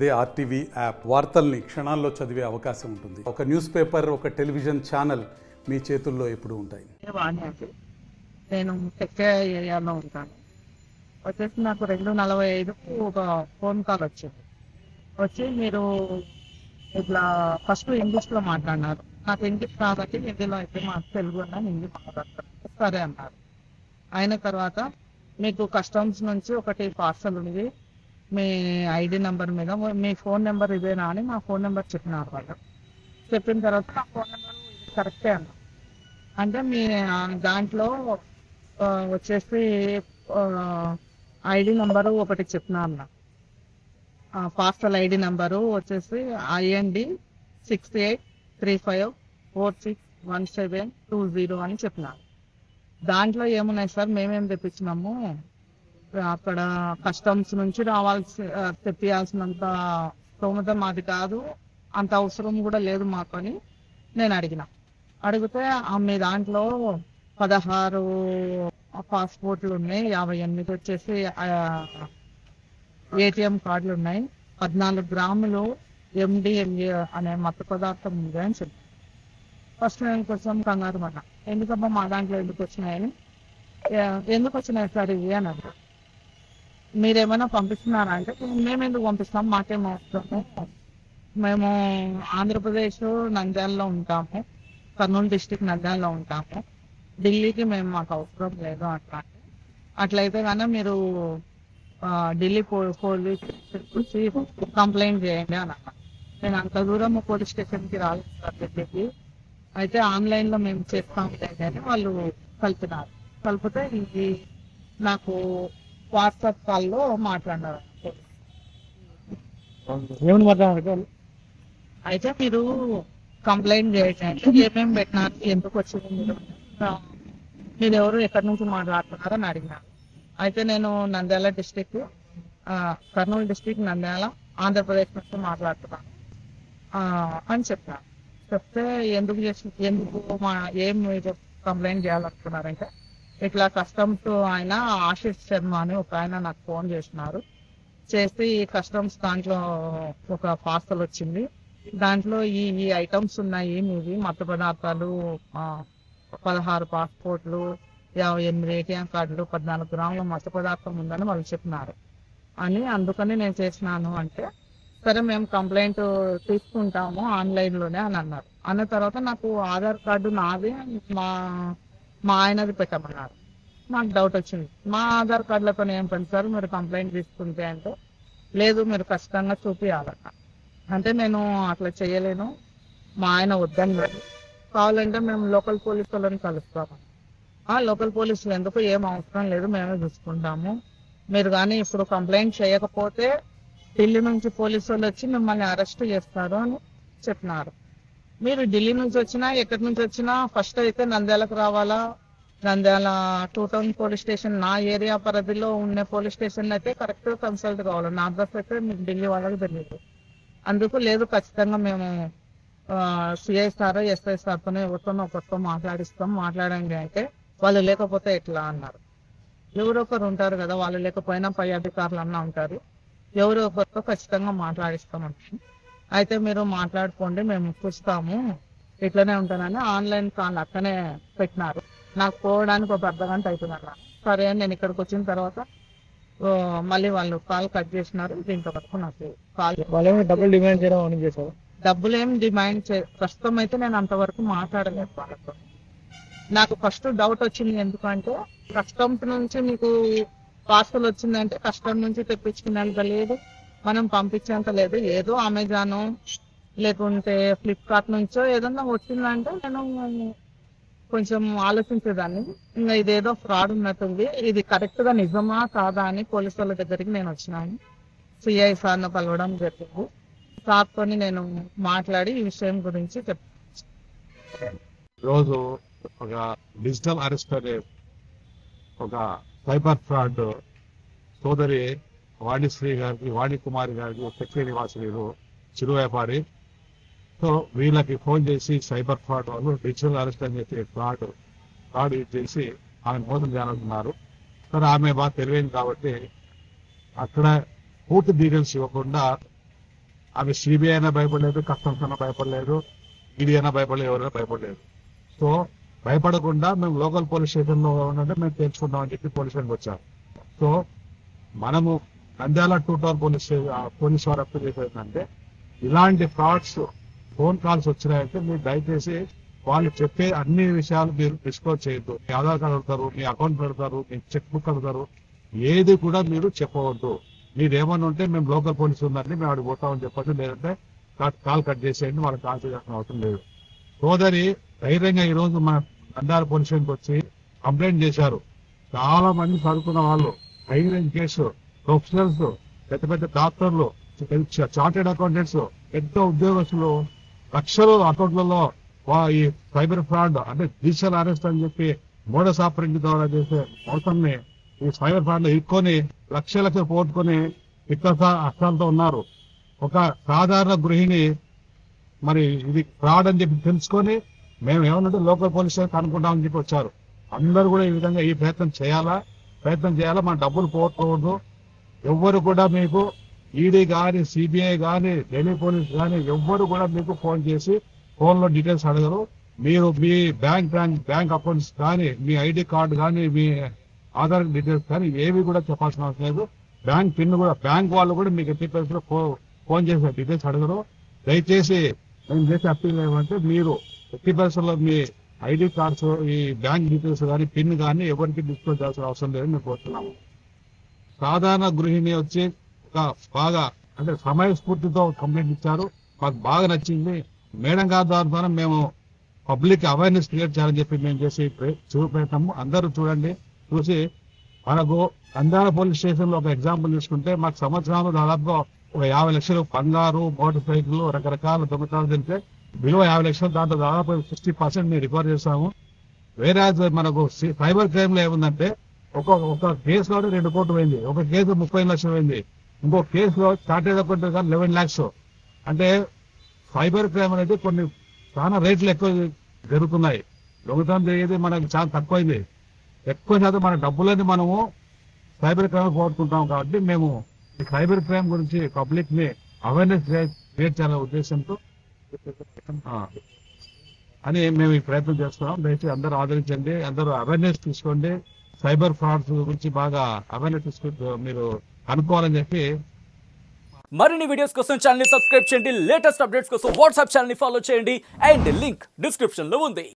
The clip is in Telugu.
అదే ఆర్టీవీ యాప్ వార్తల్ని క్షణాల్లో చదివే అవకాశం ఉంటుంది. ఒక న్యూస్ పేపర్, ఒక టెలివిజన్ ఛానల్ మీ చేతుల్లో ఎప్పుడు ఉంటాయి. నేను టెక్ ఏరియాలో ఉంటాను. వచ్చేసి నాకు 2:45 ఒక ఫోన్ కాల్ వచ్చి మీరు ఇట్లా ఫస్ట్ ఇంగ్లీష్లో మాట్లాడినారు. నాకు ఇంగ్లీష్ కాబట్టి హిందీలో అయితే మాకు తెలుగు అన్నాను, ఇంగ్లీష్ మాట్లాడతాను. సరే అన్నారు. అయిన తర్వాత మీకు కస్టమ్స్ నుంచి ఒకటి పార్సల్ ఉంది, మీ ఐడి నెంబర్ మీద మీ ఫోన్ నెంబర్ ఇదేనా అని మా ఫోన్ నెంబర్ చెప్పినారు. వాళ్ళు చెప్పిన తర్వాత నా ఫోన్ నెంబర్ కరెక్టే అన్న. అంటే మీ దాంట్లో వచ్చేసి ఐడి నెంబరు ఒకటి చెప్పినా అన్న. పార్సల్ ఐడి నెంబరు వచ్చేసి IND 6835461720 అని చెప్పినారు. దాంట్లో ఏమున్నాయి సార్, మేమేం తెప్పించినాము, అక్కడ కస్టమ్స్ నుంచి తెప్పియాల్సినంత స్తోమత మాది కాదు, అంత అవసరం కూడా లేదు మాకు అని నేను అడిగితే మీ దాంట్లో 16 పాస్పోర్ట్లు ఉన్నాయి, 58 వచ్చేసి ATM కార్డులు ఉన్నాయి, 14 గ్రాములు MDMA అనే మత్తు పదార్థం ఉంది అని చెప్పి ఫస్ట్ నేను కొంచెం కంగారు పడ్డా. ఎందుకబ్బా మా దాంట్లో ఎందుకు వచ్చినాయని. ఎందుకు వచ్చినాయి సార్ ఇవి అని అన్నారు. మీరేమైనా పంపిస్తున్నారా అంటే, మేము ఎందుకు పంపిస్తాం, మాకేం అవసరము, మేము ఆంధ్రప్రదేశ్ నంద్యాలలో ఉంటాము, కర్నూలు డిస్టిక్ నంద్యాలలో ఉంటాము, ఢిల్లీకి మాకు అవసరం లేదు అట్లా. అట్లయితే కానీ మీరు ఢిల్లీ పోలీస్ కంప్లైంట్ చేయండి అని అన్నా. నేను అంత దూరం పోలీస్ స్టేషన్కి రాలేదు సార్ ఢిల్లీకి, అయితే ఆన్లైన్లో మేము చేస్తాం అని వాళ్ళు కలిపితే ఇది నాకు వాట్సాప్ కాల్లో మాట్లాడారు. అయితే మీరు కంప్లైంట్ చేయండి, ఏమేమి పెట్టినారు, ఎందుకు వచ్చింది, మీరు ఎవరు ఎక్కడి నుంచి మాట్లాడుతున్నారు అని అడిగినారు. అయితే నేను నంద్యాల డిస్టిక్, కర్నూలు డిస్టిక్ నంద్యాల, ఆంధ్రప్రదేశ్ నుంచి మాట్లాడుతున్నాను అని చెప్పినాను. చెప్తే ఎందుకు ఏం మీరు కంప్లైంట్ చేయాలనుకున్నారంటే, ఇట్లా కస్టమ్స్ ఆయన ఆశిష్ శర్మ అని ఒక ఆయన నాకు ఫోన్ చేస్తున్నారు. చేస్తే ఈ కస్టమ్స్ దాంట్లో ఒక పార్సల్ వచ్చింది, దాంట్లో ఈ ఐటమ్స్ ఉన్నాయి మీవి, మత్తు పదార్థాలు 16 పాస్పోర్ట్లు, 58 ATM కార్డులు, 14 గ్రాముల మత్తు పదార్థం ఉందని వాళ్ళు చెప్పినారు అని, అందుకని నేను చేసినాను అంటే, సరే మేము కంప్లైంట్ తీసుకుంటాము ఆన్లైన్లోనే అని అన్నారు. అన్న తర్వాత నాకు ఆధార్ కార్డు నాది, మా ఆయనది పెట్టమన్నారు. నాకు డౌట్ వచ్చింది, మా ఆధార్ కార్డులతో ఏం పని సార్, మీరు కంప్లైంట్ తీసుకుంటే అంటే, లేదు మీరు ఖచ్చితంగా చూపించాలన్న. అంటే నేను అట్లా చేయలేను, మా ఆయన వద్దని, కావాలంటే మేము లోకల్ పోలీసు వాళ్ళని కలుస్తాము. లోకల్ పోలీసులు ఎందుకు, ఏం అవసరం లేదు, మేమే చూసుకుంటాము, మీరు కానీ ఇప్పుడు కంప్లైంట్ చేయకపోతే ఢిల్లీ నుంచి పోలీసు వాళ్ళు వచ్చి మిమ్మల్ని అరెస్ట్ చేస్తారు అని చెప్పినారు. మీరు ఢిల్లీ నుంచి వచ్చినా ఎక్కడి నుంచి వచ్చినా ఫస్ట్ అయితే నంద్యాలకు రావాలా, నంద్యాల 2 టౌన్ పోలీస్ స్టేషన్, నా ఏరియా పరిధిలో ఉన్న పోలీస్ స్టేషన్ అయితే కరెక్ట్ కన్సల్ట్ కావాలి, నా అడ్రస్ అయితే మీకు ఢిల్లీ వాళ్ళకి తెలియదు. అందుకు లేదు ఖచ్చితంగా మేము CI సార్ SI సార్తోనే ఎవరితోనో ఒకరితో మాట్లాడండి అంటే, వాళ్ళు లేకపోతే ఎట్లా అన్నారు. ఎవరో ఒకరు ఉంటారు కదా, వాళ్ళు లేకపోయినా పై అధికారులు అన్నా ఉంటారు, ఎవరో ఒకరితో ఖచ్చితంగా మాట్లాడిస్తామంటారు. అయితే మీరు మాట్లాడుకోండి, మేము చూస్తాము, ఇట్లనే ఉంటానని ఆన్లైన్ కాల్ అక్కనే పెట్టినారు. నాకు పోవడానికి ఒక అర్ధగంట అవుతుందన్న. సరే అని నేను ఇక్కడికి వచ్చిన తర్వాత మళ్ళీ వాళ్ళు కాల్ కట్ చేసినారు. దీంతో వరకు నాకు కాల్ డబ్బులు డిమాండ్ చేయడం చేశారు. డబ్బులు ఏం డిమాండ్ ప్రస్తుతం అయితే నేను అంతవరకు మాట్లాడలేదు వాళ్ళతో. నాకు ఫస్ట్ డౌట్ వచ్చింది, ఎందుకంటే కస్టమ్స్ నుంచి మీకు పార్సల్ వచ్చిందంటే కస్టమ్ నుంచి తెప్పించుకునేంత లేదు, మనం పంపించేంత లేదు, ఏదో అమెజాన్ లేకుంటే ఫ్లిప్కార్ట్ నుంచో ఏదన్నా వచ్చిందంటే నేను కొంచెం ఆలోచించేదాన్ని. ఇంకా ఇదేదో ఫ్రాడ్ ఉన్నట్టుంది, ఇది కరెక్ట్ గా నిజమా కాదా అని పోలీసు వాళ్ళ దగ్గరికి నేను వచ్చినాను. CI సార్ను కలవడం జరిగింది. సార్తో నేను మాట్లాడి ఈ విషయం గురించి చెప్పాను. రోజు ఒక డిజిటల్ అరెస్ట్ అనే ఒక సైబర్ ఫ్రాడ్ సోదరి వాణిశ్రీ గారికి, వాణికుమారి గారికి, చక్రీ నివాసులు, చిరు వ్యాపారి, సో వీళ్ళకి ఫోన్ చేసి సైబర్ ఫ్రాడ్ వాళ్ళు డిజిటల్ అరెస్ట్ అని చెప్పి ఫ్రాడ్ యూజ్ చేసి ఆమె మోసం చేయాలనుకున్నారు. సరే ఆమె బాగా తెలివైంది కాబట్టి అక్కడ పూర్తి డీటెయిల్స్ ఇవ్వకుండా అవి సిబిఐ అయినా భయపడలేదు, కస్టమ్స్ అయినా భయపడలేదు, ఈడీ అయినా భయపడలేదు, ఎవరైనా భయపడలేదు. సో భయపడకుండా మేము లోకల్ పోలీస్ స్టేషన్ లో ఉన్నట్టే మేము తెలుసుకుంటామని చెప్పి పోలీస్ స్టేషన్కి వచ్చాము. సో మనము నంద్యాల 2 టౌన్ పోలీస్ వారు అప్లై చేసేదంటే ఇలాంటి ఫ్రాడ్స్ ఫోన్ కాల్స్ వచ్చినాయంటే మీరు దయచేసి వాళ్ళు చెప్పే అన్ని విషయాలు మీరు డిస్క్లోజ్ చేయొద్దు. మీ ఆధార్ కార్డు అడుగుతారు, మీ అకౌంట్ పెడతారు, మీ చెక్ బుక్ అడుగుతారు, ఏది కూడా మీరు చెప్పవద్దు. మీరు ఏమన్నా ఉంటే మేము లోకల్ పోలీసు ఉందండి, మేము అడిగి పోతామని చెప్పొద్దు. లేదంటే కాల్ కట్ చేసేయండి, వాళ్ళకి కాల్ చేయాల్సిన అవసరం లేదు. సోదరి ధైర్యంగా ఈ రోజు మన నంద్యాల పోలీస్ స్టేషన్కి వచ్చి కంప్లైంట్ చేశారు. చాలా మంది చదువుకున్న వాళ్ళు, హైరింగ్ కేసు ప్రొఫెషనల్స్, పెద్ద పెద్ద డాక్టర్లు, చార్టెడ్ అకౌంటెంట్స్, పెద్ద ఉద్యోగస్తులు లక్షలు అకౌంట్లలో ఈ సైబర్ ఫ్రాడ్ అంటే డిజిటల్ అరెస్ట్ అని చెప్పి మోడస్ ఆపరేటింగ్ ద్వారా చేసే మోసాన్ని ఈ సైబర్ ఫ్రాడ్ లో ఇరుక్కొని లక్షలు పోగొట్టుకొని అష్టాలతో ఉన్నారు. ఒక సాధారణ గృహిణి మరి ఇది ఫ్రాడ్ అని చెప్పి తెలుసుకొని మేము ఏమన్నట్టు లోకల్ పోలీస్ స్టేషన్ అనుకుంటామని చెప్పి వచ్చారు. అందరూ కూడా ఈ విధంగా ఈ ప్రయత్నం చేయాలా, మన డబ్బులు పోగొట్టుకోవద్దు. ఎవ్వరు కూడా మీకు ఈడీ కానీ, సిబిఐ కానీ, ఢిల్లీ పోలీస్ కానీ ఎవ్వరు కూడా మీకు ఫోన్ చేసి ఫోన్ లో డీటెయిల్స్ అడగరు. మీరు మీ బ్యాంక్ అకౌంట్స్ కానీ, మీ ఐడి కార్డు కానీ, మీ ఆధార్ డీటెయిల్స్ కానీ ఏవి కూడా చెప్పాల్సిన అవసరం లేదు. బ్యాంక్ పిన్ కూడా బ్యాంక్ వాళ్ళు కూడా మీకు ఎట్టి పరిస్థితుల్లో ఫోన్ చేసే డీటెయిల్స్ అడగరు. దయచేసి మేము చేసే అప్పీల్ ఏమంటే మీరు ఎట్టి పరిస్థితుల్లో మీ ఐడి కార్డ్స్, ఈ బ్యాంక్ డీటెయిల్స్ కానీ, పిన్ కానీ ఎవరికి డిస్క్లోజ్ చేయాల్సిన అవసరం లేదని మేము కోరుతున్నాము. సాధారణ గృహిణి వచ్చి ఒక బాగా అంటే సమయస్ఫూర్తితో కంప్లైంట్ ఇచ్చారు. మాకు బాగా నచ్చింది. మేడం గారి ద్వారా మేము పబ్లిక్ అవేర్నెస్ క్రియేట్ చేయాలని చెప్పి మేము చేసి చూపెడతాము. అందరూ చూడండి, చూసి మనకు నంద్యాల పోలీస్ స్టేషన్ లో ఒక ఎగ్జాంపుల్ తీసుకుంటే మాకు సంవత్సరంలో దాదాపుగా ఒక 50 లక్షలు బంగారు, మోటార్ సైకిల్, రకరకాల దొంగతనాలు తెలిస్తే విలువ 50 లక్షలు, దాంట్లో దాదాపు 60% మేము రికవర్ చేస్తాము. వేరే మనకు సైబర్ క్రైమ్ లో ఏముందంటే ఒక కేసులో 2 కోట్లు పోయింది, ఒక కేసు 30 లక్షలు పోయింది, ఇంకో కేసులో చార్టెడ్ అకౌంట్ 11 lakhs. అంటే సైబర్ క్రైమ్ అనేది కొన్ని చాలా రేట్లు ఎక్కువ జరుగుతున్నాయి. దొంగతనం జరిగేది మనకి చాలా తక్కువైంది. ఎక్కువ శాతం మన డబ్బులని మనము సైబర్ క్రైమ్ పోగొట్టుకుంటాం. కాబట్టి మేము ఈ సైబర్ క్రైమ్ గురించి పబ్లిక్ ని అవేర్నెస్ క్రియేట్ చేయాలనే ఉద్దేశంతో అని మేము ఈ ప్రయత్నం చేస్తున్నాం. దయచేసి అందరూ ఆదరించండి, అందరూ అవేర్నెస్ తీసుకోండి. సైబర్ ఫ్రాడ్స్ గురించి బాగా అవేర్నెస్ తీసుకుంటూ మీరు అనుకోవాలని చెప్పి. మరిన్ని వీడియోస్ కోసం ఛానల్ ని సబ్స్క్రైబ్ చేయండి. లేటెస్ట్ అప్డేట్స్ కోసం వాట్సాప్ ఛానల్ ని ఫాలో చేయండి. అండ్ లింక్ డిస్క్రిప్షన్ లో ఉంది.